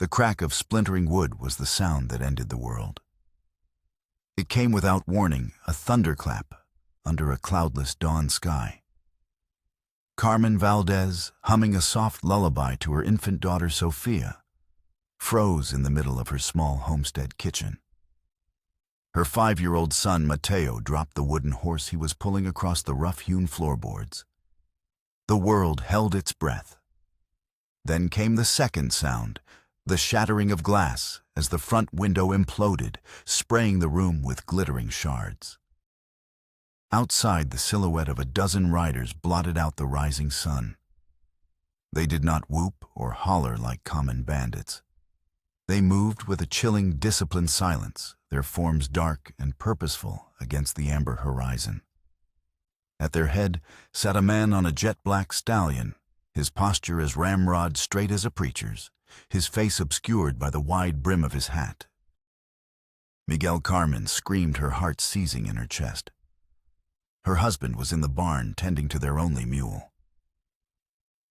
The crack of splintering wood was the sound that ended the world. It came without warning, a thunderclap under a cloudless dawn sky. Carmen Valdez, humming a soft lullaby to her infant daughter Sophia, froze in the middle of her small homestead kitchen. Her 5-year-old son Mateo dropped the wooden horse he was pulling across the rough-hewn floorboards. The world held its breath. Then came the second sound, the shattering of glass as the front window imploded, spraying the room with glittering shards. Outside, the silhouette of a dozen riders blotted out the rising sun. They did not whoop or holler like common bandits. They moved with a chilling, disciplined silence, their forms dark and purposeful against the amber horizon. At their head sat a man on a jet-black stallion, his posture as ramrod straight as a preacher's, his face obscured by the wide brim of his hat. Miguel Carmen screamed, her heart seizing in her chest. Her husband was in the barn tending to their only mule.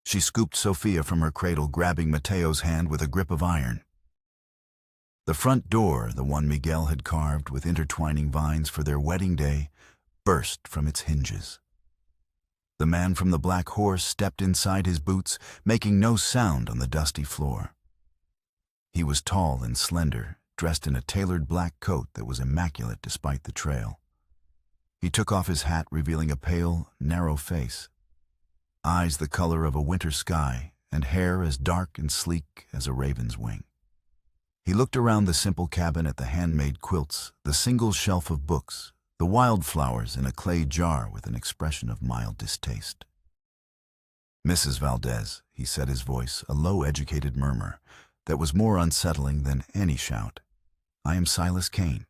She scooped Sophia from her cradle, grabbing Mateo's hand with a grip of iron. The front door, the one Miguel had carved with intertwining vines for their wedding day, burst from its hinges. The man from the black horse stepped inside his boots, making no sound on the dusty floor. He was tall and slender, dressed in a tailored black coat that was immaculate despite the trail. He took off his hat, revealing a pale, narrow face, eyes the color of a winter sky, and hair as dark and sleek as a raven's wing. He looked around the simple cabin at the handmade quilts, the single shelf of books, the wildflowers in a clay jar with an expression of mild distaste. "Mrs. Valdez," he said, his voice a low, educated murmur that was more unsettling than any shout. "I am Silas Kane."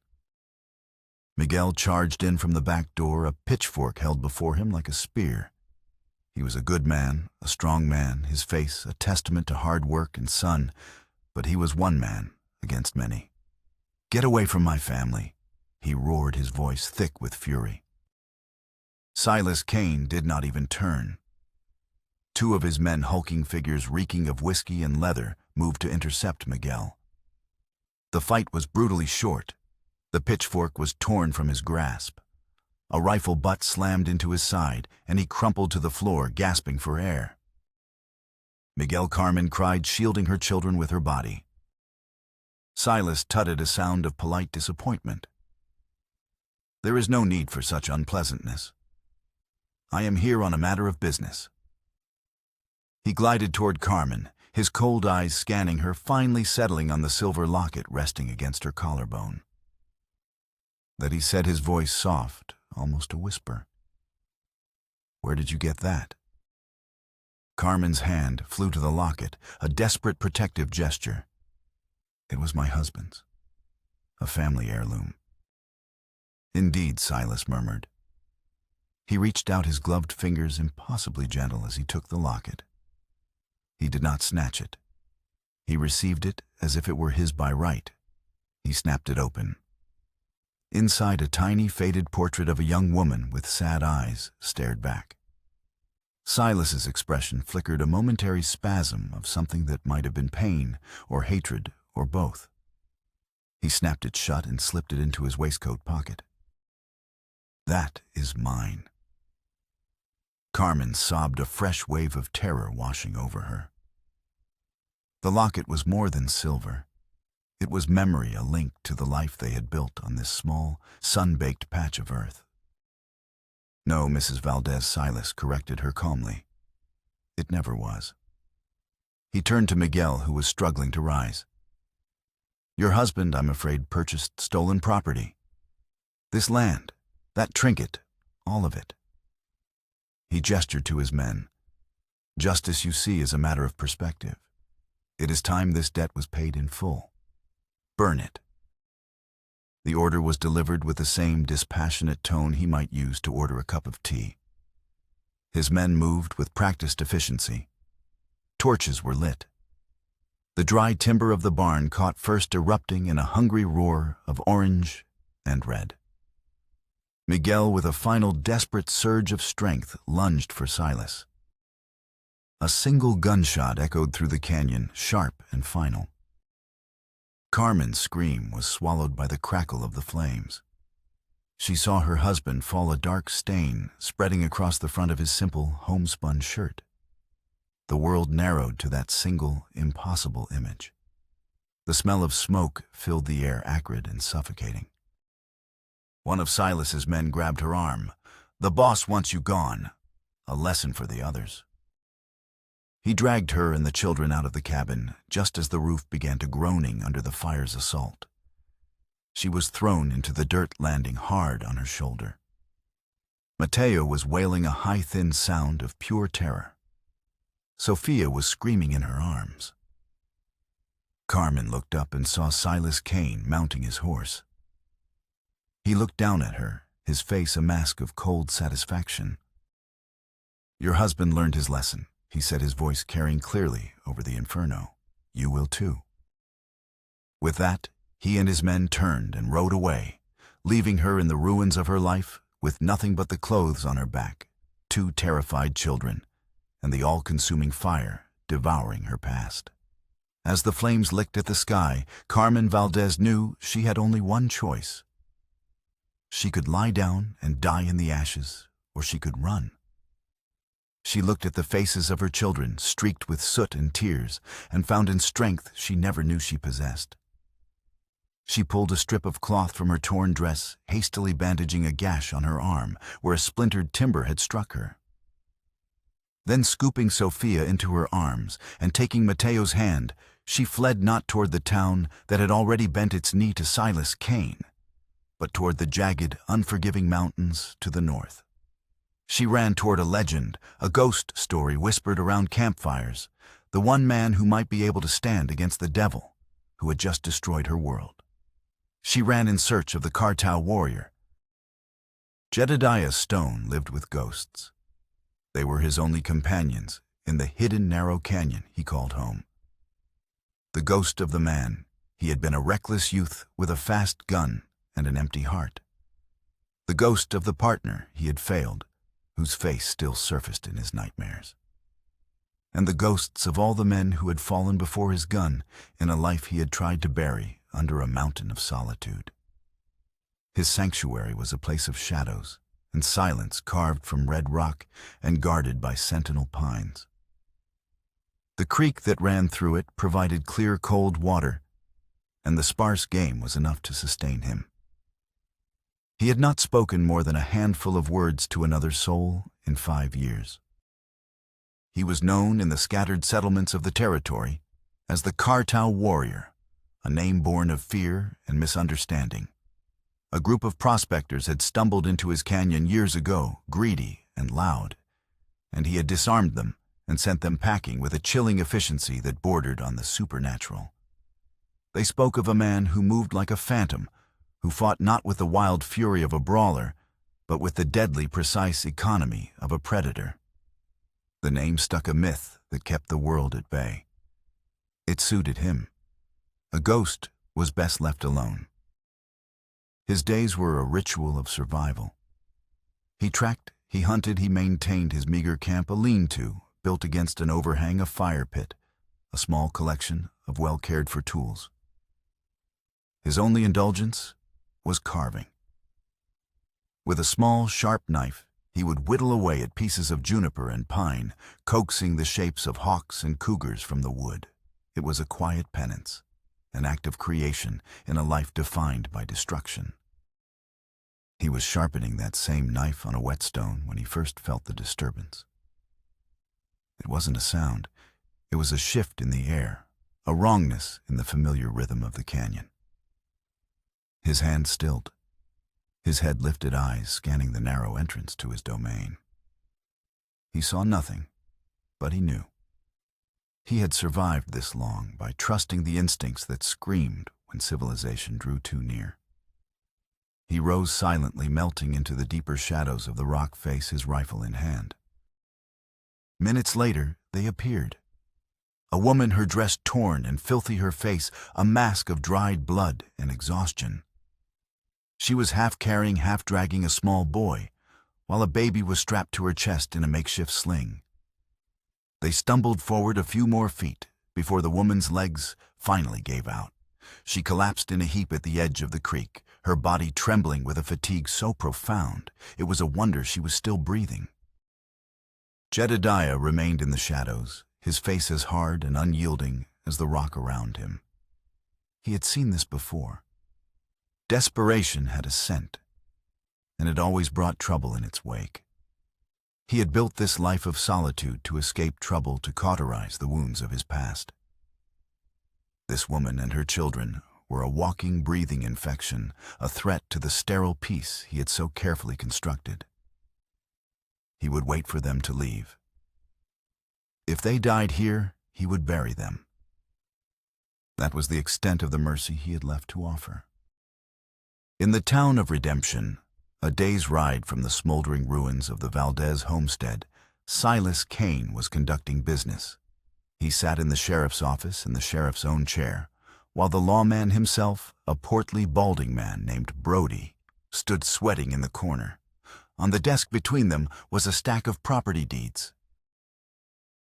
Miguel charged in from the back door, a pitchfork held before him like a spear. He was a good man, a strong man, his face a testament to hard work and sun, but he was one man against many. "Get away from my family," he roared, his voice thick with fury. Silas Kane did not even turn. 2 of his men, hulking figures reeking of whiskey and leather, moved to intercept Miguel. The fight was brutally short. The pitchfork was torn from his grasp. A rifle butt slammed into his side, and he crumpled to the floor, gasping for air. Miguel Carmen cried, shielding her children with her body. Silas tutted, a sound of polite disappointment. "There is no need for such unpleasantness. I am here on a matter of business." He glided toward Carmen, his cold eyes scanning her, finally settling on the silver locket resting against her collarbone. Then he said, his voice soft, almost a whisper, "Where did you get that?" Carmen's hand flew to the locket, a desperate protective gesture. "It was my husband's, a family heirloom." "Indeed," Silas murmured. He reached out his gloved fingers, impossibly gentle, as he took the locket. He did not snatch it. He received it as if it were his by right. He snapped it open. Inside, a tiny, faded portrait of a young woman with sad eyes stared back. Silas's expression flickered, a momentary spasm of something that might have been pain or hatred or both. He snapped it shut and slipped it into his waistcoat pocket. "That is mine." Carmen sobbed, a fresh wave of terror washing over her. The locket was more than silver. It was memory, a link to the life they had built on this small, sun-baked patch of earth. "No, Mrs. Valdez," Silas corrected her calmly. "It never was." He turned to Miguel, who was struggling to rise. "Your husband, I'm afraid, purchased stolen property. This land, that trinket, all of it." He gestured to his men. "Justice, you see, is a matter of perspective. It is time this debt was paid in full. Burn it." The order was delivered with the same dispassionate tone he might use to order a cup of tea. His men moved with practiced efficiency. Torches were lit. The dry timber of the barn caught first, erupting in a hungry roar of orange and red. Miguel, with a final desperate surge of strength, lunged for Silas. A single gunshot echoed through the canyon, sharp and final. Carmen's scream was swallowed by the crackle of the flames. She saw her husband fall, a dark stain spreading across the front of his simple, homespun shirt. The world narrowed to that single, impossible image. The smell of smoke filled the air, acrid and suffocating. One of Silas's men grabbed her arm. "The boss wants you gone." A lesson for the others. He dragged her and the children out of the cabin just as the roof began to groaning under the fire's assault. She was thrown into the dirt, landing hard on her shoulder. Mateo was wailing a high, thin sound of pure terror. Sophia was screaming in her arms. Carmen looked up and saw Silas Kane mounting his horse. He looked down at her, his face a mask of cold satisfaction. "Your husband learned his lesson," he said, his voice carrying clearly over the inferno. "You will too." With that, he and his men turned and rode away, leaving her in the ruins of her life with nothing but the clothes on her back, 2 terrified children, and the all-consuming fire devouring her past. As the flames licked at the sky, Carmen Valdez knew she had only one choice. She could lie down and die in the ashes, or she could run. She looked at the faces of her children, streaked with soot and tears, and found in strength she never knew she possessed. She pulled a strip of cloth from her torn dress, hastily bandaging a gash on her arm where a splintered timber had struck her. Then, scooping Sophia into her arms and taking Mateo's hand, she fled not toward the town that had already bent its knee to Silas Kane, but toward the jagged, unforgiving mountains to the north. She ran toward a legend, a ghost story whispered around campfires, the one man who might be able to stand against the devil who had just destroyed her world. She ran in search of the Cartao warrior. Jedediah Stone lived with ghosts. They were his only companions in the hidden narrow canyon he called home. The ghost of the man, he had been a reckless youth with a fast gun and an empty heart. The ghost of the partner he had failed, whose face still surfaced in his nightmares. And the ghosts of all the men who had fallen before his gun in a life he had tried to bury under a mountain of solitude. His sanctuary was a place of shadows and silence carved from red rock and guarded by sentinel pines. The creek that ran through it provided clear, cold water, and the sparse game was enough to sustain him. He had not spoken more than a handful of words to another soul in 5 years. He was known in the scattered settlements of the territory as the Cartao warrior, a name born of fear and misunderstanding. A group of prospectors had stumbled into his canyon years ago, greedy and loud, and he had disarmed them and sent them packing with a chilling efficiency that bordered on the supernatural. They spoke of a man who moved like a phantom, who fought not with the wild fury of a brawler, but with the deadly precise economy of a predator. The name stuck a myth that kept the world at bay. It suited him. A ghost was best left alone. His days were a ritual of survival. He tracked, he hunted, he maintained his meager camp, a lean-to built against an overhang, a fire pit, a small collection of well-cared-for tools. His only indulgence was carving. With a small, sharp knife, he would whittle away at pieces of juniper and pine, coaxing the shapes of hawks and cougars from the wood. It was a quiet penance, an act of creation in a life defined by destruction. He was sharpening that same knife on a whetstone when he first felt the disturbance. It wasn't a sound, it was a shift in the air, a wrongness in the familiar rhythm of the canyon. His hand stilled, his head-lifted eyes scanning the narrow entrance to his domain. He saw nothing, but he knew. He had survived this long by trusting the instincts that screamed when civilization drew too near. He rose silently, melting into the deeper shadows of the rock face, his rifle in hand. Minutes later, they appeared. A woman, her dress torn and filthy, her face a mask of dried blood and exhaustion. She was half carrying, half dragging a small boy, while a baby was strapped to her chest in a makeshift sling. They stumbled forward a few more feet before the woman's legs finally gave out, She collapsed in a heap at the edge of the creek, her body trembling with a fatigue so profound it was a wonder she was still breathing. Jedediah remained in the shadows, his face as hard and unyielding as the rock around him. He had seen this before. Desperation had a scent, and it always brought trouble in its wake. He had built this life of solitude to escape trouble, to cauterize the wounds of his past. This woman and her children were a walking, breathing infection, a threat to the sterile peace he had so carefully constructed. He would wait for them to leave. If they died here, he would bury them. That was the extent of the mercy he had left to offer. In the town of Redemption, a day's ride from the smoldering ruins of the Valdez homestead, Silas Kane was conducting business. He sat in the sheriff's office in the sheriff's own chair, while the lawman himself, a portly, balding man named Brody, stood sweating in the corner. On the desk between them was a stack of property deeds.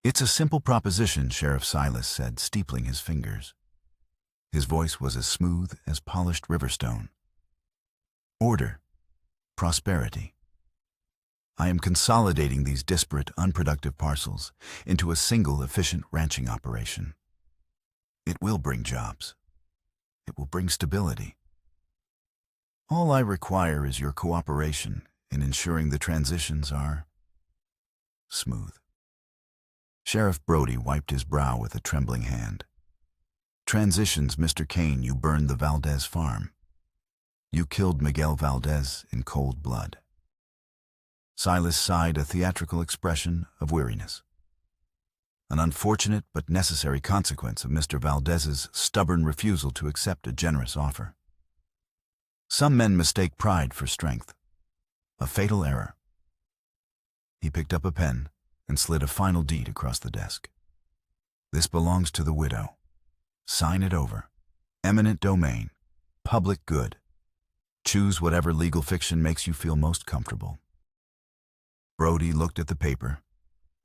"It's a simple proposition," Sheriff Silas said, steepling his fingers. His voice was as smooth as polished riverstone. "Order. Prosperity. I am consolidating these disparate, unproductive parcels into a single, efficient ranching operation. It will bring jobs. It will bring stability. All I require is your cooperation in ensuring the transitions are smooth." Sheriff Brody wiped his brow with a trembling hand. "Transitions, Mr. Kane, you burned the Valdez farm. You killed Miguel Valdez in cold blood." Silas sighed, a theatrical expression of weariness. An unfortunate but necessary consequence of Mr. Valdez's stubborn refusal to accept a generous offer. Some men mistake pride for strength. A fatal error. He picked up a pen and slid a final deed across the desk. "This belongs to the widow. Sign it over. Eminent domain. Public good. Choose whatever legal fiction makes you feel most comfortable." Brody looked at the paper,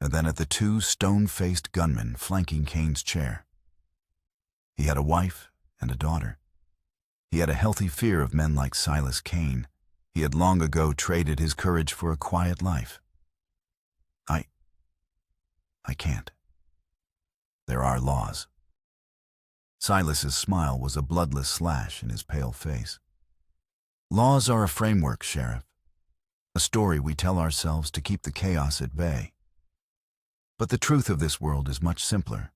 and then at the two stone-faced gunmen flanking Kane's chair. He had a wife and a daughter. He had a healthy fear of men like Silas Kane. He had long ago traded his courage for a quiet life. I can't. There are laws." Silas's smile was a bloodless slash in his pale face. "Laws are a framework, Sheriff. A story we tell ourselves to keep the chaos at bay. But the truth of this world is much simpler.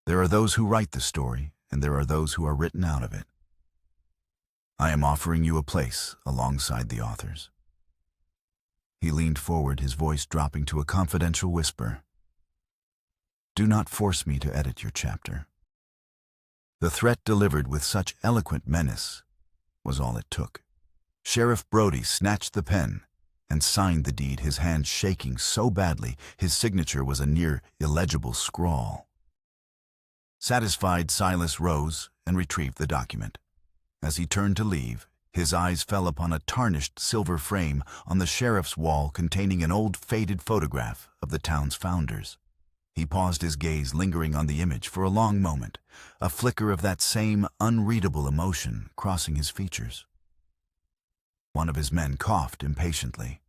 There are those who write the story, and there are those who are written out of it. I am offering you a place alongside the authors." He leaned forward, his voice dropping to a confidential whisper. "Do not force me to edit your chapter." The threat delivered with such eloquent menace was all it took. Sheriff Brody snatched the pen and signed the deed, his hand shaking so badly his signature was a near illegible scrawl. Satisfied, Silas rose and retrieved the document. As he turned to leave, his eyes fell upon a tarnished silver frame on the sheriff's wall containing an old faded photograph of the town's founders. He paused, his gaze lingering on the image for a long moment, a flicker of that same unreadable emotion crossing his features. One of his men coughed impatiently.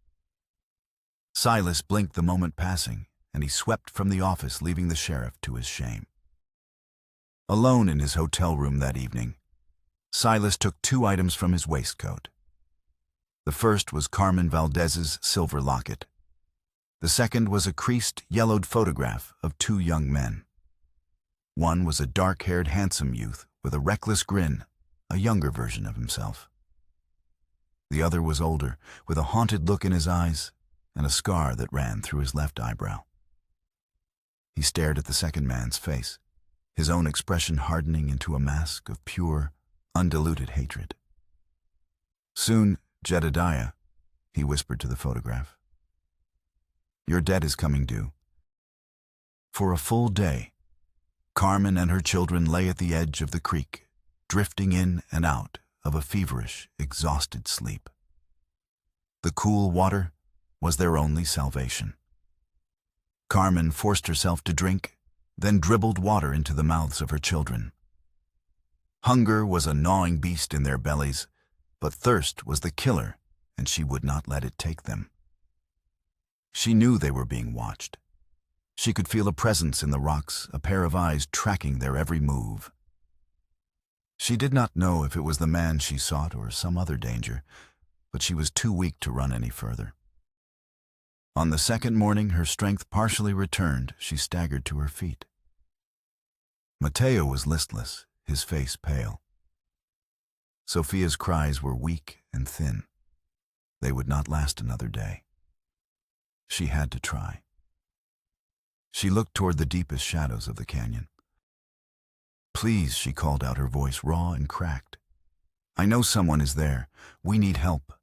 Silas blinked the moment passing, and he swept from the office, leaving the sheriff to his shame. Alone in his hotel room that evening, Silas took two items from his waistcoat. The first was Carmen Valdez's silver locket. The second was a creased, yellowed photograph of two young men. One was a dark-haired, handsome youth with a reckless grin, a younger version of himself. The other was older, with a haunted look in his eyes and a scar that ran through his left eyebrow. He stared at the second man's face, his own expression hardening into a mask of pure, undiluted hatred. "Soon, Jedediah," he whispered to the photograph. "Your debt is coming due." For a full day, Carmen and her children lay at the edge of the creek, drifting in and out of a feverish, exhausted sleep. The cool water was their only salvation. Carmen forced herself to drink, then dribbled water into the mouths of her children. Hunger was a gnawing beast in their bellies, but thirst was the killer, and she would not let it take them. She knew they were being watched. She could feel a presence in the rocks, a pair of eyes tracking their every move. She did not know if it was the man she sought or some other danger, but she was too weak to run any further. On the second morning, her strength partially returned. She staggered to her feet. Mateo was listless, his face pale. Sophia's cries were weak and thin. They would not last another day. She had to try. She looked toward the deepest shadows of the canyon. "Please," she called out, her voice raw and cracked. "I know someone is there. We need help.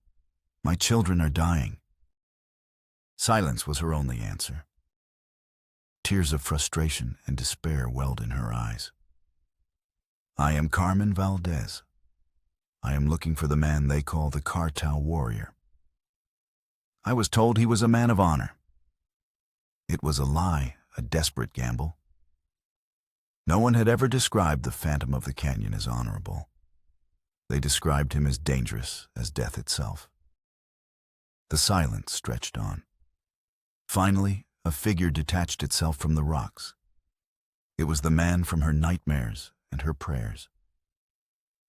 My children are dying." Silence was her only answer. Tears of frustration and despair welled in her eyes. "I am Carmen Valdez. I am looking for the man they call the cartel warrior. I was told he was a man of honor. It was a lie, a desperate gamble. No one had ever described the Phantom of the Canyon as honorable. They described him as dangerous as death itself." The silence stretched on. Finally, a figure detached itself from the rocks. It was the man from her nightmares and her prayers.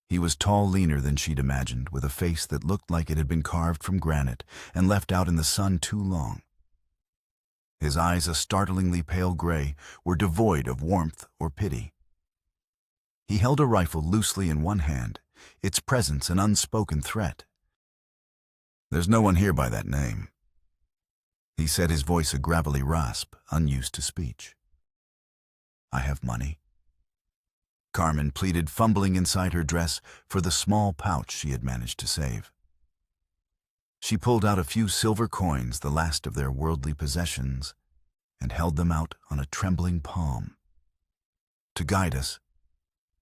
He was tall, leaner than she'd imagined, with a face that looked like it had been carved from granite and left out in the sun too long. His eyes, a startlingly pale gray, were devoid of warmth or pity. He held a rifle loosely in one hand, its presence an unspoken threat. "There's no one here by that name," he said, his voice a gravelly rasp, unused to speech. "I have money," Carmen pleaded, fumbling inside her dress for the small pouch she had managed to save. She pulled out a few silver coins, the last of their worldly possessions, and held them out on a trembling palm. "To guide us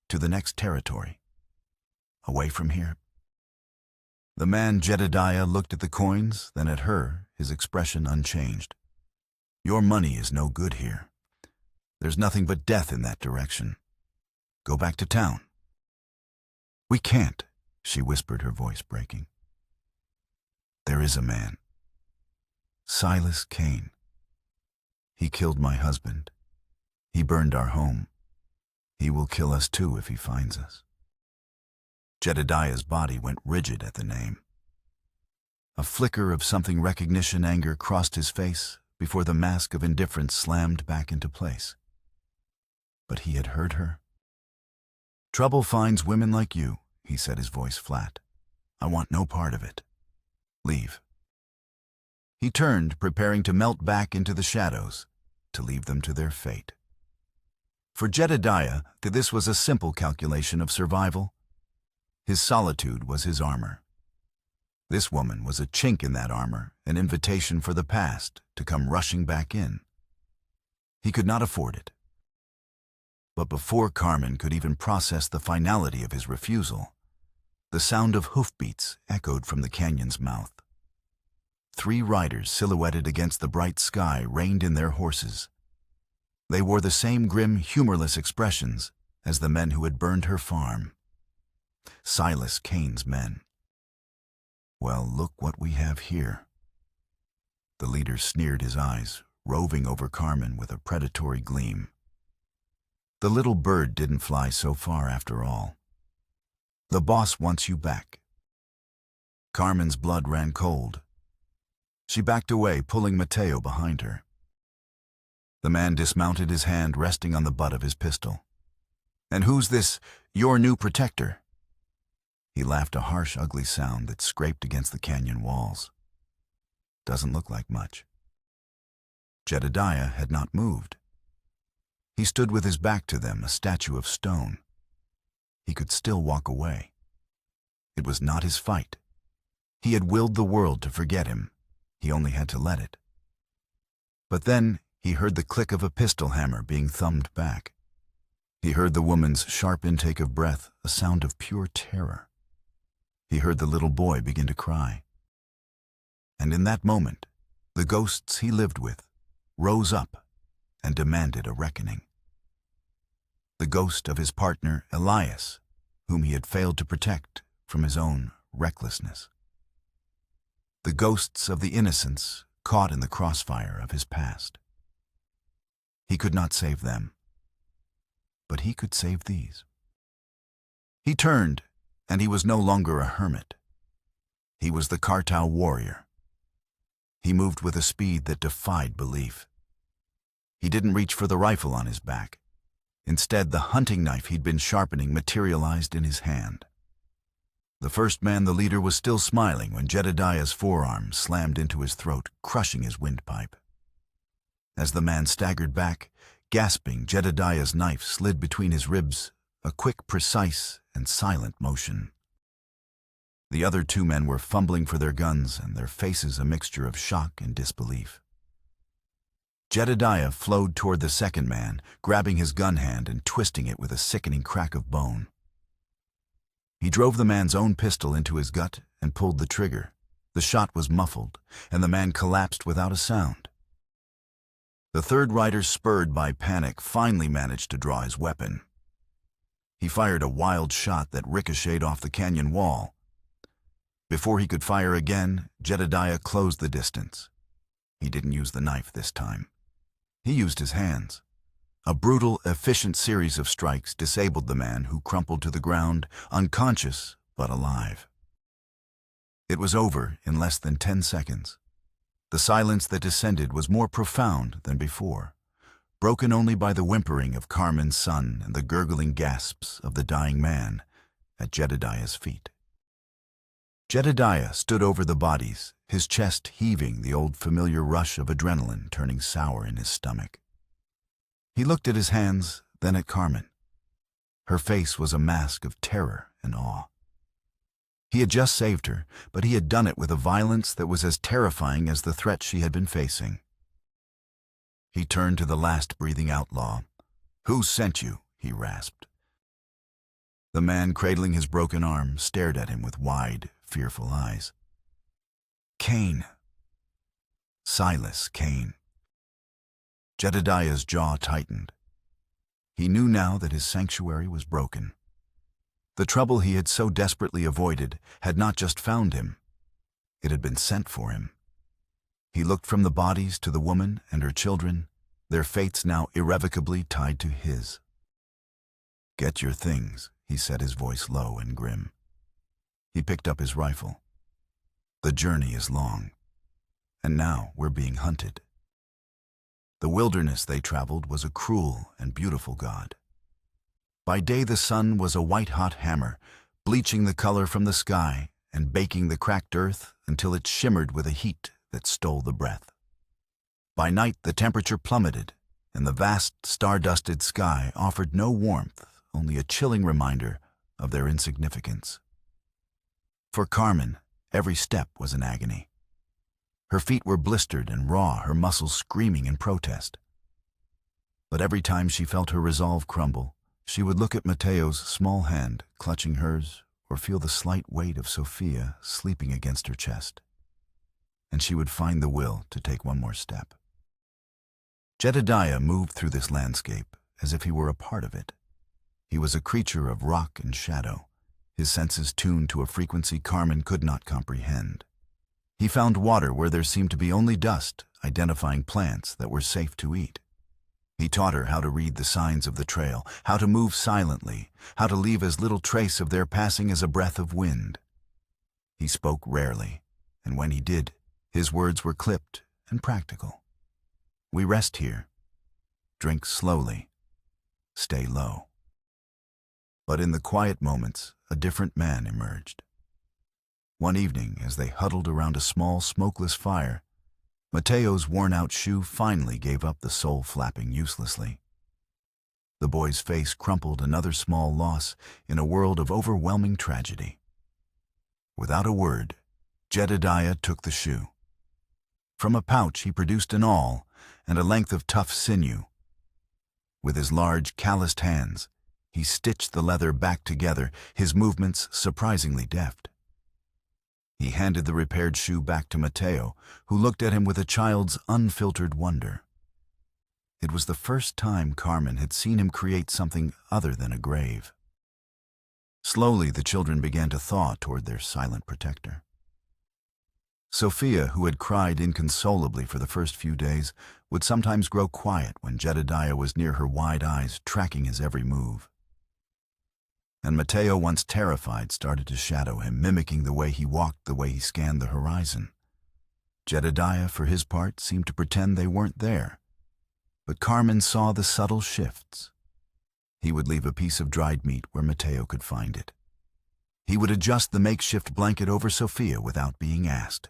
to the next territory, away from here." The man Jedediah looked at the coins, then at her, his expression unchanged. "Your money is no good here. There's nothing but death in that direction. Go back to town." "We can't," she whispered, her voice breaking. "There is a man. Silas Kane. He killed my husband. He burned our home. He will kill us too if he finds us." Jedediah's body went rigid at the name. A flicker of something recognition, anger crossed his face before the mask of indifference slammed back into place. But he had heard her. "Trouble finds women like you," he said, his voice flat. "I want no part of it. Leave." He turned, preparing to melt back into the shadows, to leave them to their fate. For Jedediah, this was a simple calculation of survival. His solitude was his armor. This woman was a chink in that armor, an invitation for the past to come rushing back in. He could not afford it. But before Carmen could even process the finality of his refusal, the sound of hoofbeats echoed from the canyon's mouth. 3 riders silhouetted against the bright sky reined in their horses. They wore the same grim, humorless expressions as the men who had burned her farm. Silas Kane's men. "Well, look what we have here." The leader sneered, his eyes roving over Carmen with a predatory gleam. "The little bird didn't fly so far after all. The boss wants you back." Carmen's blood ran cold. She backed away, pulling Mateo behind her. The man dismounted, his hand resting on the butt of his pistol. "And who's this, your new protector?" He laughed, a harsh, ugly sound that scraped against the canyon walls. "Doesn't look like much." Jedediah had not moved. He stood with his back to them, a statue of stone. He could still walk away. It was not his fight. He had willed the world to forget him. He only had to let it. But then he heard the click of a pistol hammer being thumbed back. He heard the woman's sharp intake of breath, a sound of pure terror. He heard the little boy begin to cry. And in that moment, the ghosts he lived with rose up and demanded a reckoning. The ghost of his partner, Elias, whom he had failed to protect from his own recklessness. The ghosts of the innocents caught in the crossfire of his past. He could not save them, but he could save these. He turned, and he was no longer a hermit. He was the Kartau warrior. He moved with a speed that defied belief. He didn't reach for the rifle on his back. Instead, the hunting knife he'd been sharpening materialized in his hand. The first man, the leader, was still smiling when Jedediah's forearm slammed into his throat, crushing his windpipe. As the man staggered back, gasping, Jedediah's knife slid between his ribs, a quick, precise, and silent motion. The other two men were fumbling for their guns, and their faces a mixture of shock and disbelief. Jedediah flowed toward the second man, grabbing his gun hand and twisting it with a sickening crack of bone. He drove the man's own pistol into his gut and pulled the trigger. The shot was muffled, and the man collapsed without a sound. The third rider, spurred by panic, finally managed to draw his weapon. He fired a wild shot that ricocheted off the canyon wall. Before he could fire again, Jedediah closed the distance. He didn't use the knife this time. He used his hands. A brutal, efficient series of strikes disabled the man, who crumpled to the ground, unconscious but alive. It was over in less than 10 seconds. The silence that descended was more profound than before, broken only by the whimpering of Carmen's son and the gurgling gasps of the dying man at Jedediah's feet. Jedediah stood over the bodies, his chest heaving, the old familiar rush of adrenaline turning sour in his stomach. He looked at his hands, then at Carmen. Her face was a mask of terror and awe. He had just saved her, but he had done it with a violence that was as terrifying as the threat she had been facing. He turned to the last breathing outlaw. "Who sent you?" he rasped. The man, cradling his broken arm, stared at him with wide, fearful eyes. "Cain. Silas Cain." Jedediah's jaw tightened. He knew now that his sanctuary was broken. The trouble he had so desperately avoided had not just found him. It had been sent for him. He looked from the bodies to the woman and her children, their fates now irrevocably tied to his. "Get your things," he said, his voice low and grim. He picked up his rifle. "The journey is long, and now we're being hunted." The wilderness they traveled was a cruel and beautiful God. By day the sun was a white-hot hammer, bleaching the color from the sky and baking the cracked earth until it shimmered with a heat that stole the breath. By night the temperature plummeted, and the vast star-dusted sky offered no warmth, only a chilling reminder of their insignificance. For Carmen, every step was an agony. Her feet were blistered and raw, her muscles screaming in protest. But every time she felt her resolve crumble, she would look at Mateo's small hand clutching hers, or feel the slight weight of Sophia sleeping against her chest. And she would find the will to take one more step. Jedediah moved through this landscape as if he were a part of it. He was a creature of rock and shadow, his senses tuned to a frequency Carmen could not comprehend. He found water where there seemed to be only dust, identifying plants that were safe to eat. He taught her how to read the signs of the trail, how to move silently, how to leave as little trace of their passing as a breath of wind. He spoke rarely, and when he did, his words were clipped and practical. "We rest here. Drink slowly. Stay low." But in the quiet moments, a different man emerged. One evening, as they huddled around a small, smokeless fire, Mateo's worn-out shoe finally gave up the sole flapping uselessly. The boy's face crumpled, another small loss in a world of overwhelming tragedy. Without a word, Jedediah took the shoe. From a pouch he produced an awl and a length of tough sinew. With his large, calloused hands, he stitched the leather back together, his movements surprisingly deft. He handed the repaired shoe back to Mateo, who looked at him with a child's unfiltered wonder. It was the first time Carmen had seen him create something other than a grave. Slowly, the children began to thaw toward their silent protector. Sophia, who had cried inconsolably for the first few days, would sometimes grow quiet when Jedediah was near her wide eyes, tracking his every move. And Mateo, once terrified, started to shadow him, mimicking the way he walked, the way he scanned the horizon. Jedediah, for his part, seemed to pretend they weren't there. But Carmen saw the subtle shifts. He would leave a piece of dried meat where Mateo could find it. He would adjust the makeshift blanket over Sophia without being asked.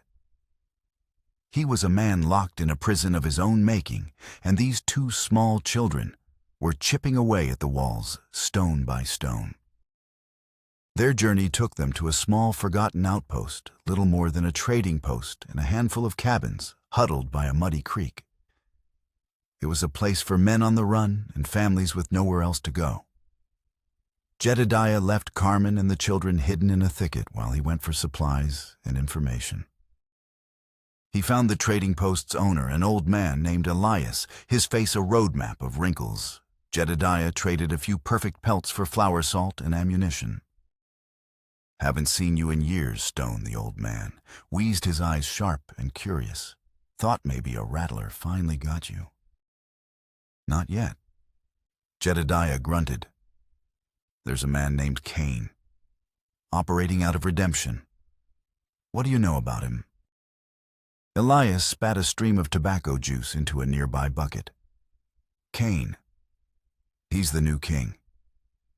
He was a man locked in a prison of his own making, and these two small children were chipping away at the walls, stone by stone. Their journey took them to a small, forgotten outpost, little more than a trading post and a handful of cabins huddled by a muddy creek. It was a place for men on the run and families with nowhere else to go. Jedediah left Carmen and the children hidden in a thicket while he went for supplies and information. He found the trading post's owner, an old man named Elias, his face a roadmap of wrinkles. Jedediah traded a few perfect pelts for flour salt and ammunition. "Haven't seen you in years, Stone," the old man, wheezed, his eyes sharp and curious. "Thought maybe a rattler finally got you." "Not yet." Jedediah grunted. "There's a man named Cain, operating out of Redemption. What do you know about him?" Elias spat a stream of tobacco juice into a nearby bucket. "Cain. He's the new king.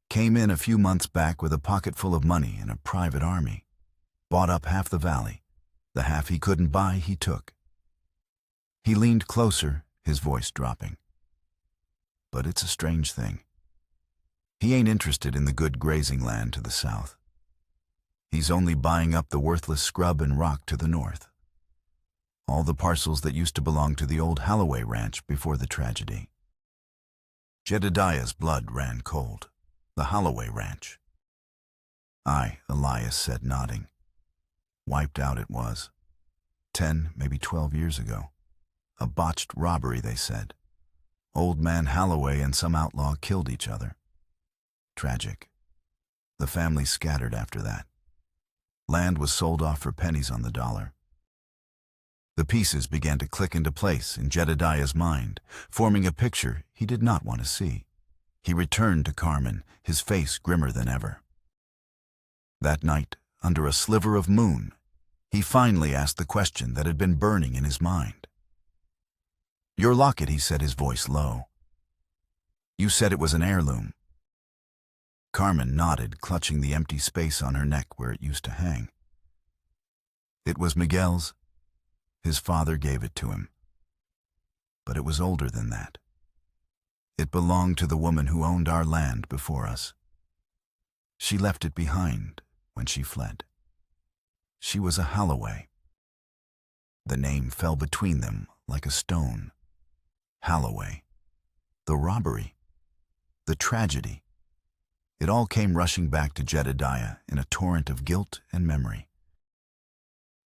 Came in a few months back with a pocket full of money and a private army. Bought up half the valley. The half he couldn't buy, he took." He leaned closer, his voice dropping. "But it's a strange thing. He ain't interested in the good grazing land to the south. He's only buying up the worthless scrub and rock to the north. All the parcels that used to belong to the old Holloway ranch before the tragedy." Jedediah's blood ran cold. The Holloway ranch. "Aye," Elias said, nodding. "Wiped out it was. 10, maybe 12 years ago. A botched robbery, they said. Old man Holloway and some outlaw killed each other. Tragic. The family scattered after that. Land was sold off for pennies on the dollar." The pieces began to click into place in Jedediah's mind, forming a picture he did not want to see. He returned to Carmen, his face grimmer than ever. That night, under a sliver of moon, he finally asked the question that had been burning in his mind. "Your locket," he said, his voice low. "You said it was an heirloom." Carmen nodded, clutching the empty space on her neck where it used to hang. "It was Miguel's. His father gave it to him. But it was older than that. It belonged to the woman who owned our land before us. She left it behind when she fled. She was a Holloway." The name fell between them like a stone. Holloway. The robbery. The tragedy. It all came rushing back to Jedediah in a torrent of guilt and memory.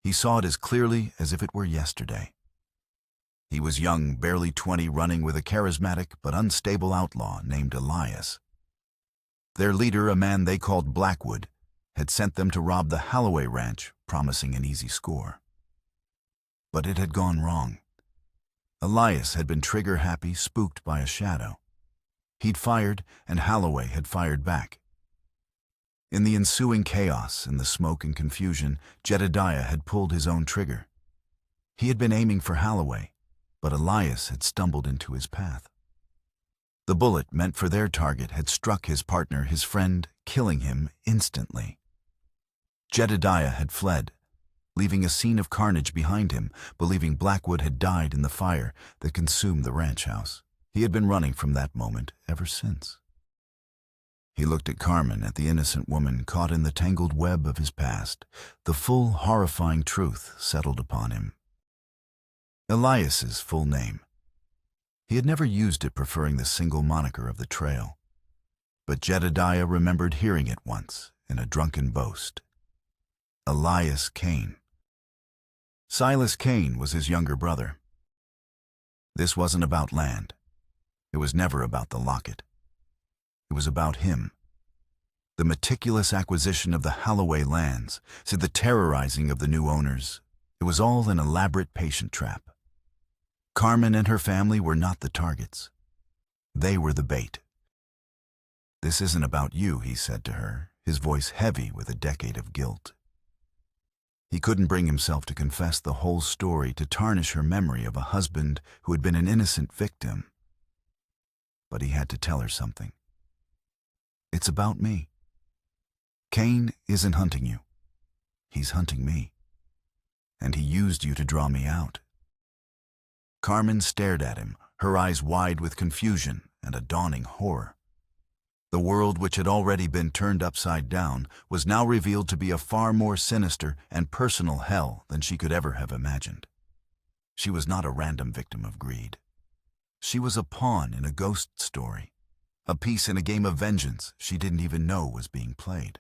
He saw it as clearly as if it were yesterday. He was young, barely 20, running with a charismatic but unstable outlaw named Elias. Their leader, a man they called Blackwood, had sent them to rob the Holloway ranch, promising an easy score. But it had gone wrong. Elias had been trigger-happy, spooked by a shadow. He'd fired, and Holloway had fired back. In the ensuing chaos and the smoke and confusion, Jedediah had pulled his own trigger. He had been aiming for Holloway, but Elias had stumbled into his path. The bullet meant for their target had struck his partner, his friend, killing him instantly. Jedediah had fled, leaving a scene of carnage behind him, believing Blackwood had died in the fire that consumed the ranch house. He had been running from that moment ever since. He looked at Carmen, at the innocent woman caught in the tangled web of his past. The full, horrifying truth settled upon him. Elias's full name. He had never used it, preferring the single moniker of the trail. But Jedediah remembered hearing it once in a drunken boast. Elias Cain. Silas Cain was his younger brother. This wasn't about land. It was never about the locket. It was about him. The meticulous acquisition of the Holloway lands, to the terrorizing of the new owners, it was all an elaborate patient trap. Carmen and her family were not the targets. They were the bait. "This isn't about you," he said to her, his voice heavy with a decade of guilt. He couldn't bring himself to confess the whole story, to tarnish her memory of a husband who had been an innocent victim. But he had to tell her something. "It's about me. Cain isn't hunting you. He's hunting me. And he used you to draw me out." Carmen stared at him, her eyes wide with confusion and a dawning horror. The world, which had already been turned upside down, was now revealed to be a far more sinister and personal hell than she could ever have imagined. She was not a random victim of greed. She was a pawn in a ghost story, a piece in a game of vengeance she didn't even know was being played.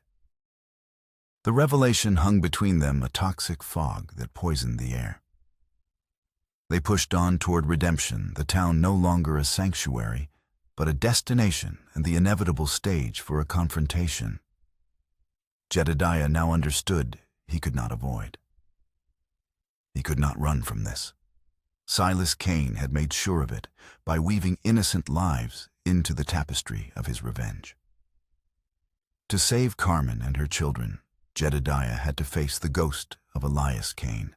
The revelation hung between them, a toxic fog that poisoned the air. They pushed on toward redemption, the town no longer a sanctuary, but a destination and the inevitable stage for a confrontation. Jedediah now understood he could not avoid. He could not run from this. Silas Cain had made sure of it by weaving innocent lives into the tapestry of his revenge. To save Carmen and her children, Jedediah had to face the ghost of Elias Cain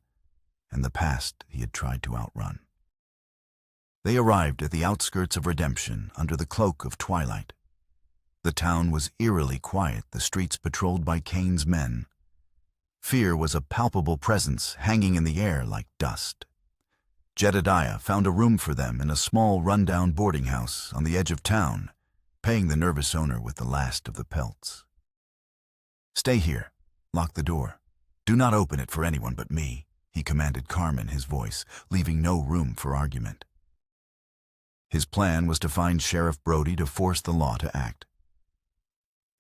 and the past he had tried to outrun. They arrived at the outskirts of redemption under the cloak of twilight. The town was eerily quiet, the streets patrolled by Cain's men. Fear was a palpable presence hanging in the air like dust. Jedediah found a room for them in a small rundown boarding house on the edge of town, paying the nervous owner with the last of the pelts. "Stay here. Lock the door. Do not open it for anyone but me," he commanded Carmen, his voice leaving no room for argument. His plan was to find Sheriff Brody to force the law to act.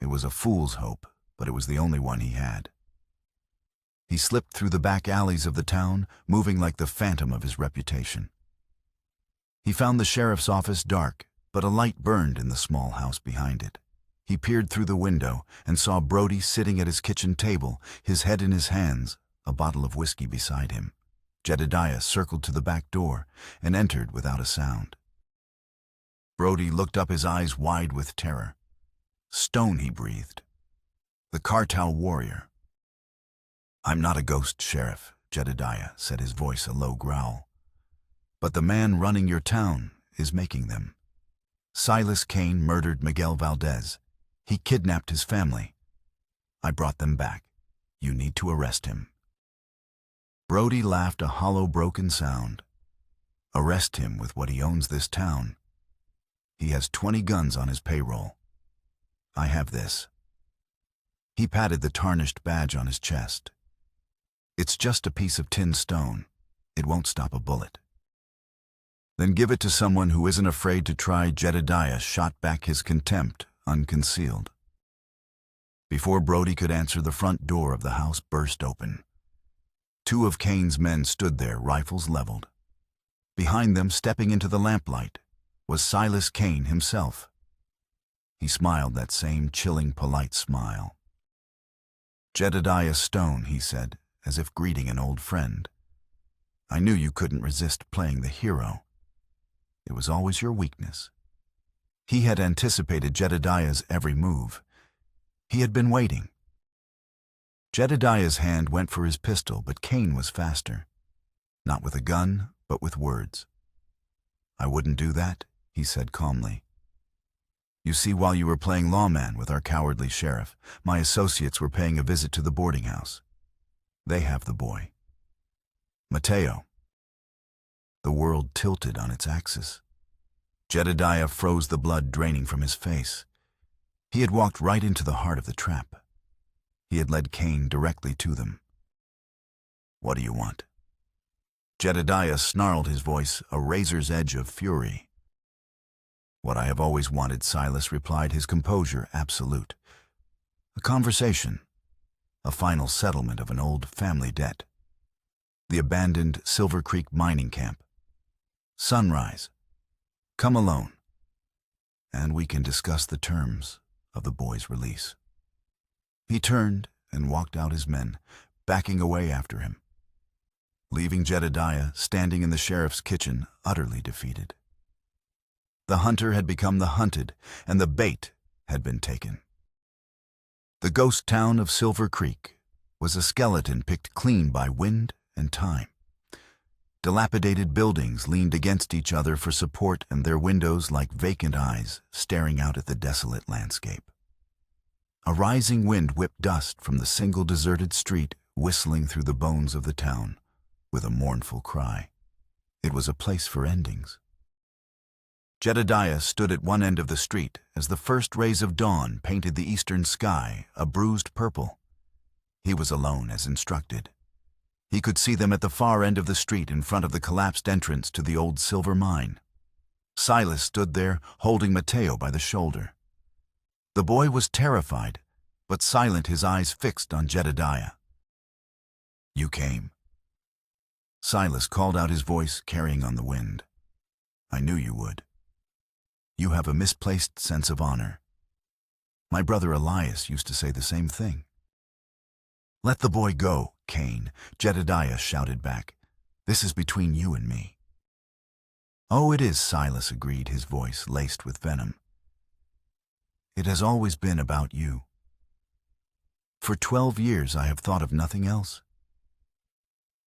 It was a fool's hope, but it was the only one he had. He slipped through the back alleys of the town, moving like the phantom of his reputation. He found the sheriff's office dark, but a light burned in the small house behind it. He peered through the window and saw Brody sitting at his kitchen table, his head in his hands, a bottle of whiskey beside him. Jedediah circled to the back door and entered without a sound. Brody looked up, his eyes wide with terror. "Stone," he breathed. "The Cartel warrior." "I'm not a ghost, Sheriff," Jedediah said, his voice a low growl. "But the man running your town is making them. Silas Cain murdered Miguel Valdez. He kidnapped his family. I brought them back. You need to arrest him." Brody laughed, a hollow, broken sound. "Arrest him with what he owns this town. He has 20 guns on his payroll. I have this." He patted the tarnished badge on his chest. "It's just a piece of tin stone. It won't stop a bullet." "Then give it to someone who isn't afraid to try." Jedediah shot back his contempt, unconcealed. Before Brody could answer, the front door of the house burst open. 2 of Cain's men stood there, rifles leveled. Behind them, stepping into the lamplight, was Silas Cain himself. He smiled that same chilling, polite smile. "Jedediah Stone," he said, as if greeting an old friend. "I knew you couldn't resist playing the hero. It was always your weakness." He had anticipated Jedediah's every move. He had been waiting. Jedediah's hand went for his pistol, but Cain was faster. Not with a gun, but with words. "I wouldn't do that," he said calmly. "You see, while you were playing lawman with our cowardly sheriff, my associates were paying a visit to the boarding house. They have the boy. Mateo." The world tilted on its axis. Jedediah froze, the blood draining from his face. He had walked right into the heart of the trap. He had led Cain directly to them. "What do you want?" Jedediah snarled, his voice a razor's edge of fury. "What I have always wanted," Silas replied, his composure absolute. "A conversation. A final settlement of an old family debt. The abandoned Silver Creek mining camp. Sunrise. Come alone, and we can discuss the terms of the boy's release." He turned and walked out his men, backing away after him, leaving Jedediah standing in the sheriff's kitchen, utterly defeated. The hunter had become the hunted, and the bait had been taken. The ghost town of Silver Creek was a skeleton picked clean by wind and time. Dilapidated buildings leaned against each other for support, and their windows like vacant eyes staring out at the desolate landscape. A rising wind whipped dust from the single deserted street, whistling through the bones of the town with a mournful cry. It was a place for endings. Jedediah stood at one end of the street as the first rays of dawn painted the eastern sky a bruised purple. He was alone as instructed. He could see them at the far end of the street in front of the collapsed entrance to the old silver mine. Silas stood there, holding Mateo by the shoulder. The boy was terrified, but silent, his eyes fixed on Jedediah. "You came." Silas called out, his voice carrying on the wind. "I knew you would. You have a misplaced sense of honor. My brother Elias used to say the same thing." "Let the boy go, Cain," Jedediah shouted back. "This is between you and me." "Oh, it is," Silas agreed, his voice laced with venom. "It has always been about you. For 12 years I have thought of nothing else.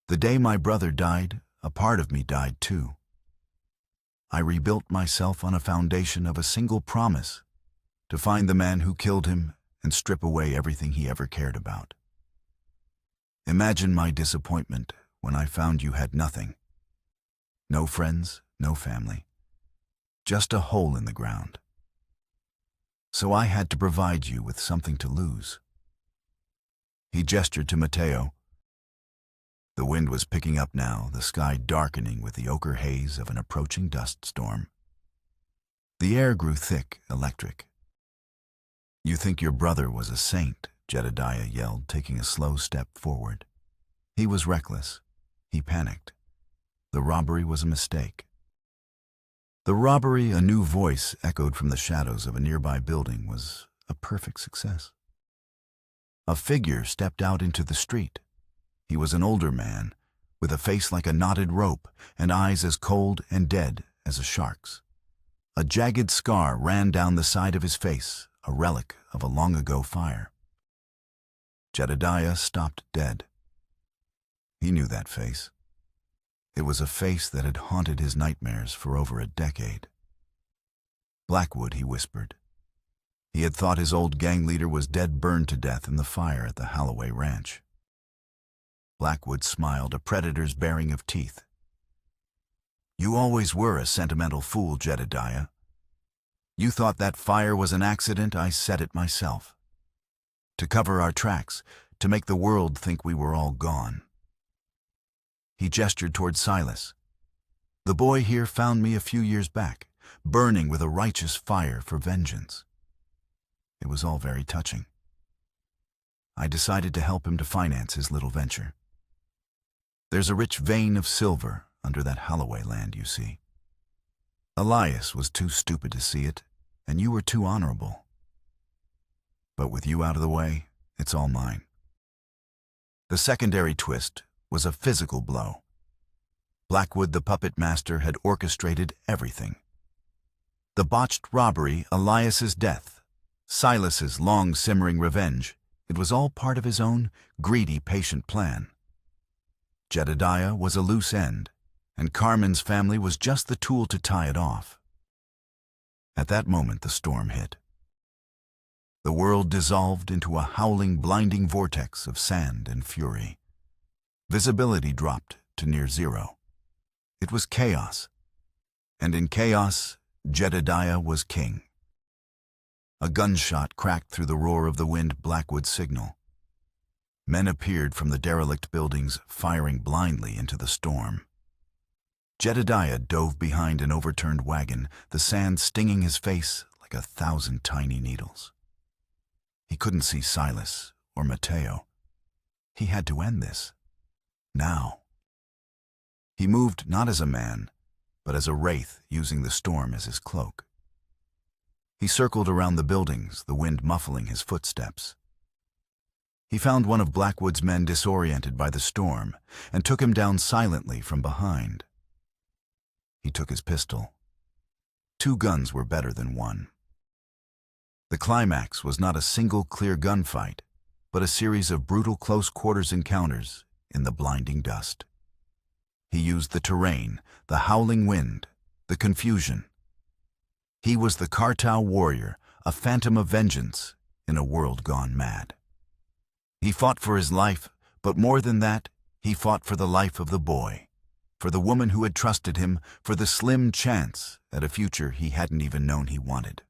The day my brother died, a part of me died too. I rebuilt myself on a foundation of a single promise: to find the man who killed him and strip away everything he ever cared about. Imagine my disappointment when I found you had nothing. No friends, no family. Just a hole in the ground. So I had to provide you with something to lose." He gestured to Mateo. The wind was picking up now, the sky darkening with the ochre haze of an approaching dust storm. The air grew thick, electric. "You think your brother was a saint," Jedediah yelled, taking a slow step forward. He was reckless. He panicked. The robbery was a mistake. The robbery, a new voice echoed from the shadows of a nearby building, was a perfect success. A figure stepped out into the street. He was an older man, with a face like a knotted rope and eyes as cold and dead as a shark's. A jagged scar ran down the side of his face, a relic of a long-ago fire. Jedediah stopped dead. He knew that face. It was a face that had haunted his nightmares for over a decade. "Blackwood," he whispered. He had thought his old gang leader was dead, burned to death in the fire at the Holloway Ranch. Blackwood smiled, a predator's baring of teeth. "You always were a sentimental fool, Jedediah. You thought that fire was an accident. I set it myself. To cover our tracks, to make the world think we were all gone." He gestured toward Silas. "The boy here found me a few years back, burning with a righteous fire for vengeance." It was all very touching. I decided to help him to finance his little venture. There's a rich vein of silver under that Holloway land, you see. Elias was too stupid to see it, and you were too honorable. But with you out of the way, it's all mine. The secondary twist was a physical blow. Blackwood, the puppet master, had orchestrated everything. The botched robbery, Elias's death, Silas's long-simmering revenge, it was all part of his own greedy, patient plan. Jedediah was a loose end, and Carmen's family was just the tool to tie it off. At that moment, the storm hit. The world dissolved into a howling, blinding vortex of sand and fury. Visibility dropped to near zero. It was chaos, and in chaos, Jedediah was king. A gunshot cracked through the roar of the wind, Blackwood's signal. Men appeared from the derelict buildings, firing blindly into the storm. Jedediah dove behind an overturned wagon, the sand stinging his face like 1,000 tiny needles. He couldn't see Silas or Mateo. He had to end this. Now. He moved not as a man, but as a wraith, using the storm as his cloak. He circled around the buildings, the wind muffling his footsteps. He found one of Blackwood's men disoriented by the storm and took him down silently from behind. He took his pistol. 2 guns were better than 1. The climax was not a single clear gunfight, but a series of brutal close-quarters encounters in the blinding dust. He used the terrain, the howling wind, the confusion. He was the Kartau warrior, a phantom of vengeance in a world gone mad. He fought for his life, but more than that, he fought for the life of the boy, for the woman who had trusted him, for the slim chance at a future he hadn't even known he wanted.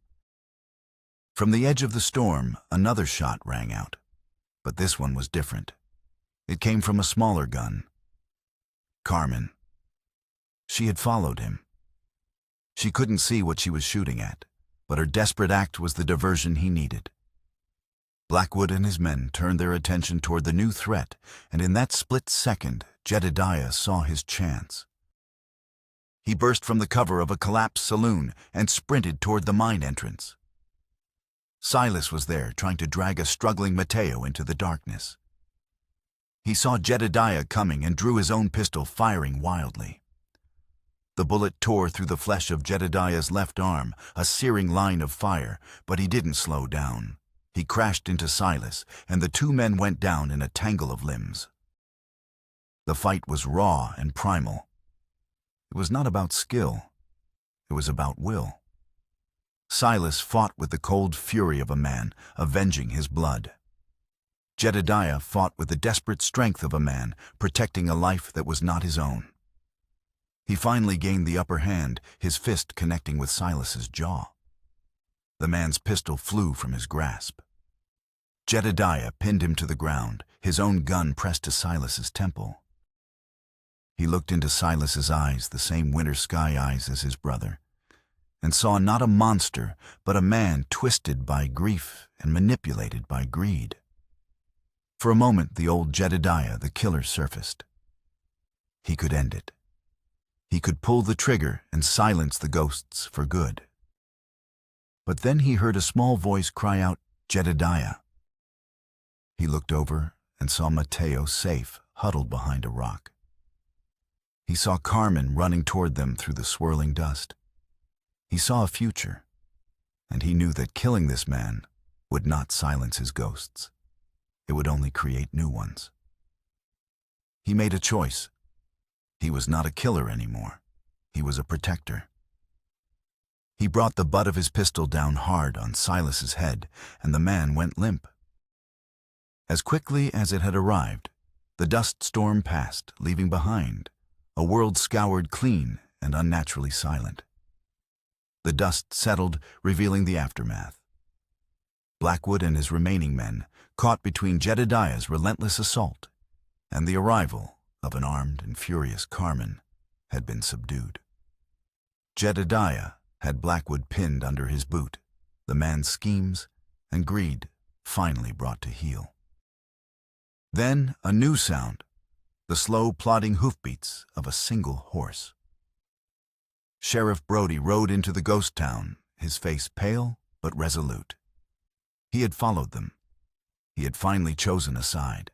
From the edge of the storm, another shot rang out, but this one was different. It came from a smaller gun. Carmen. She had followed him. She couldn't see what she was shooting at, but her desperate act was the diversion he needed. Blackwood and his men turned their attention toward the new threat, and in that split second, Jedediah saw his chance. He burst from the cover of a collapsed saloon and sprinted toward the mine entrance. Silas was there, trying to drag a struggling Mateo into the darkness. He saw Jedediah coming and drew his own pistol, firing wildly. The bullet tore through the flesh of Jedediah's left arm, a searing line of fire, but he didn't slow down. He crashed into Silas, and the 2 men went down in a tangle of limbs. The fight was raw and primal. It was not about skill. It was about will. Silas fought with the cold fury of a man, avenging his blood. Jedediah fought with the desperate strength of a man, protecting a life that was not his own. He finally gained the upper hand, his fist connecting with Silas's jaw. The man's pistol flew from his grasp. Jedediah pinned him to the ground, his own gun pressed to Silas's temple. He looked into Silas's eyes, the same winter sky eyes as his brother, and saw not a monster, but a man twisted by grief and manipulated by greed. For a moment, the old Jedediah, the killer, surfaced. He could end it. He could pull the trigger and silence the ghosts for good. But then he heard a small voice cry out, "Jedediah." He looked over and saw Mateo safe, huddled behind a rock. He saw Carmen running toward them through the swirling dust. He saw a future, and he knew that killing this man would not silence his ghosts. It would only create new ones. He made a choice. He was not a killer anymore. He was a protector. He brought the butt of his pistol down hard on Silas's head, and the man went limp. As quickly as it had arrived, the dust storm passed, leaving behind a world scoured clean and unnaturally silent. The dust settled, revealing the aftermath. Blackwood and his remaining men, caught between Jedediah's relentless assault and the arrival of an armed and furious Carmen, had been subdued. Jedediah had Blackwood pinned under his boot, the man's schemes and greed finally brought to heel. Then a new sound, the slow, plodding hoofbeats of a single horse. Sheriff Brody rode into the ghost town, his face pale but resolute. He had followed them. He had finally chosen a side.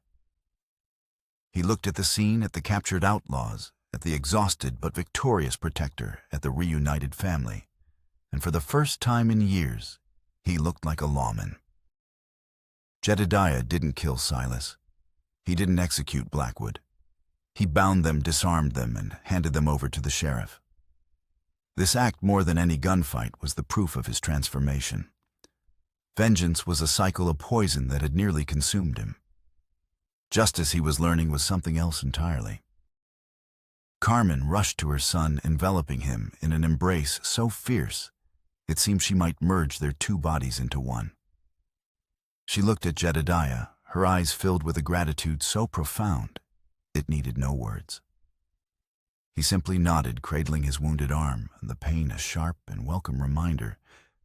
He looked at the scene, at the captured outlaws, at the exhausted but victorious protector, at the reunited family, and for the first time in years, he looked like a lawman. Jedediah didn't kill Silas. He didn't execute Blackwood. He bound them, disarmed them, and handed them over to the sheriff. This act, more than any gunfight, was the proof of his transformation. Vengeance was a cycle of poison that had nearly consumed him. Justice, he was learning, was something else entirely. Carmen rushed to her son, enveloping him in an embrace so fierce it seemed she might merge their 2 bodies into one. She looked at Jedediah, her eyes filled with a gratitude so profound it needed no words. He simply nodded, cradling his wounded arm, and the pain a sharp and welcome reminder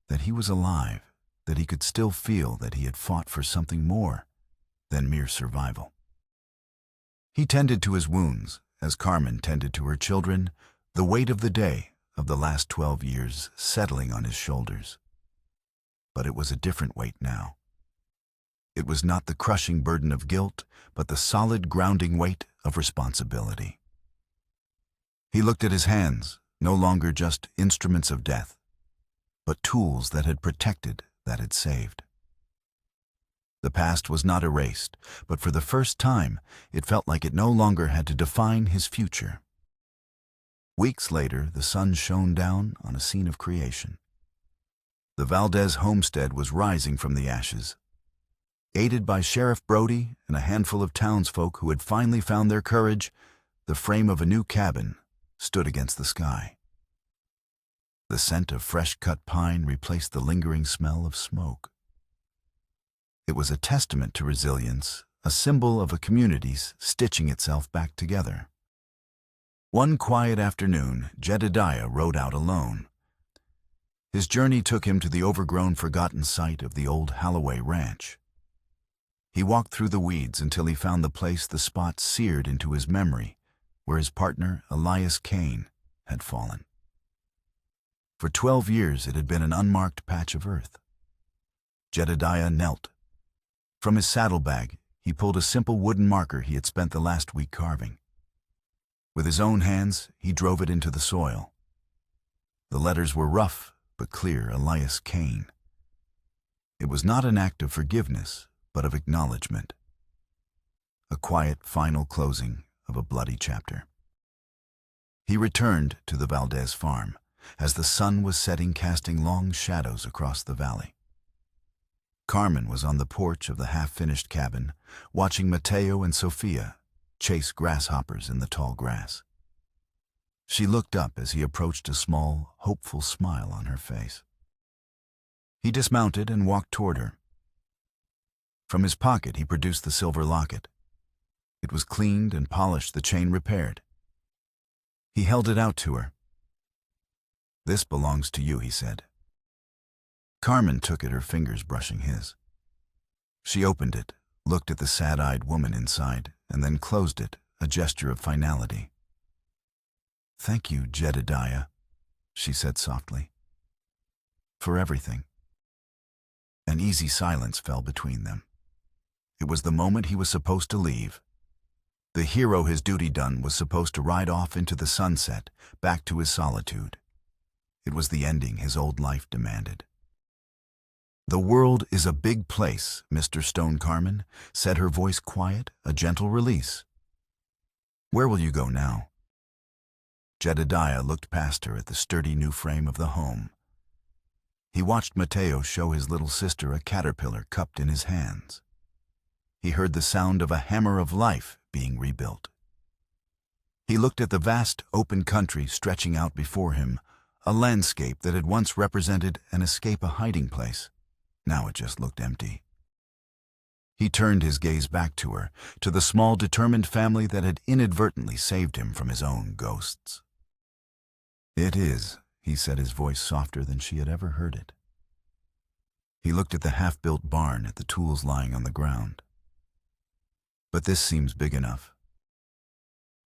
that he was alive, that he could still feel that he had fought for something more than mere survival. He tended to his wounds, as Carmen tended to her children, the weight of the day, of the last 12 years, settling on his shoulders. But it was a different weight now. It was not the crushing burden of guilt, but the solid grounding weight of responsibility. He looked at his hands, no longer just instruments of death, but tools that had protected, that had saved. The past was not erased, but for the first time, it felt like it no longer had to define his future. Weeks later, the sun shone down on a scene of creation. The Valdez homestead was rising from the ashes. Aided by Sheriff Brody and a handful of townsfolk who had finally found their courage, the frame of a new cabin stood against the sky. The scent of fresh-cut pine replaced the lingering smell of smoke. It was a testament to resilience, a symbol of a community stitching itself back together. One quiet afternoon, Jedediah rode out alone. His journey took him to the overgrown, forgotten site of the old Holloway Ranch. He walked through the weeds until he found the place the spot seared into his memory, where his partner, Elias Kane, had fallen. For 12 years it had been an unmarked patch of earth. Jedediah knelt. From his saddlebag, he pulled a simple wooden marker he had spent the last week carving. With his own hands, he drove it into the soil. The letters were rough, but clear: Elias Kane. It was not an act of forgiveness, but of acknowledgement. A quiet, final closing of a bloody chapter. He returned to the Valdez farm, as the sun was setting, casting long shadows across the valley. Carmen was on the porch of the half-finished cabin, watching Mateo and Sofia chase grasshoppers in the tall grass. She looked up as he approached, a small, hopeful smile on her face. He dismounted and walked toward her. From his pocket he produced the silver locket. It was cleaned and polished, the chain repaired. He held it out to her. "This belongs to you," he said. Carmen took it, her fingers brushing his. She opened it, looked at the sad-eyed woman inside, and then closed it, a gesture of finality. "Thank you, Jedediah," she said softly. "For everything." An easy silence fell between them. It was the moment he was supposed to leave. The hero, his duty done, was supposed to ride off into the sunset, back to his solitude. It was the ending his old life demanded. "The world is a big place, Mr. Stone Carmen," said her voice, quiet, a gentle release. "Where will you go now?" Jedediah looked past her at the sturdy new frame of the home. He watched Mateo show his little sister a caterpillar cupped in his hands. He heard the sound of a hammer of life being rebuilt. He looked at the vast, open country stretching out before him, a landscape that had once represented an escape, a hiding place. Now it just looked empty. He turned his gaze back to her, to the small, determined family that had inadvertently saved him from his own ghosts. "It is," he said, his voice softer than she had ever heard it. He looked at the half-built barn, at the tools lying on the ground. "But this seems big enough."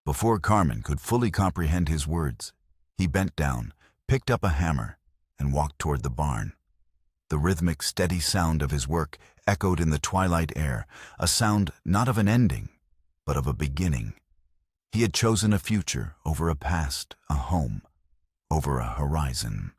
Before Carmen could fully comprehend his words, he bent down, picked up a hammer, and walked toward the barn. The rhythmic, steady sound of his work echoed in the twilight air, a sound not of an ending, but of a beginning. He had chosen a future over a past, a home over a horizon.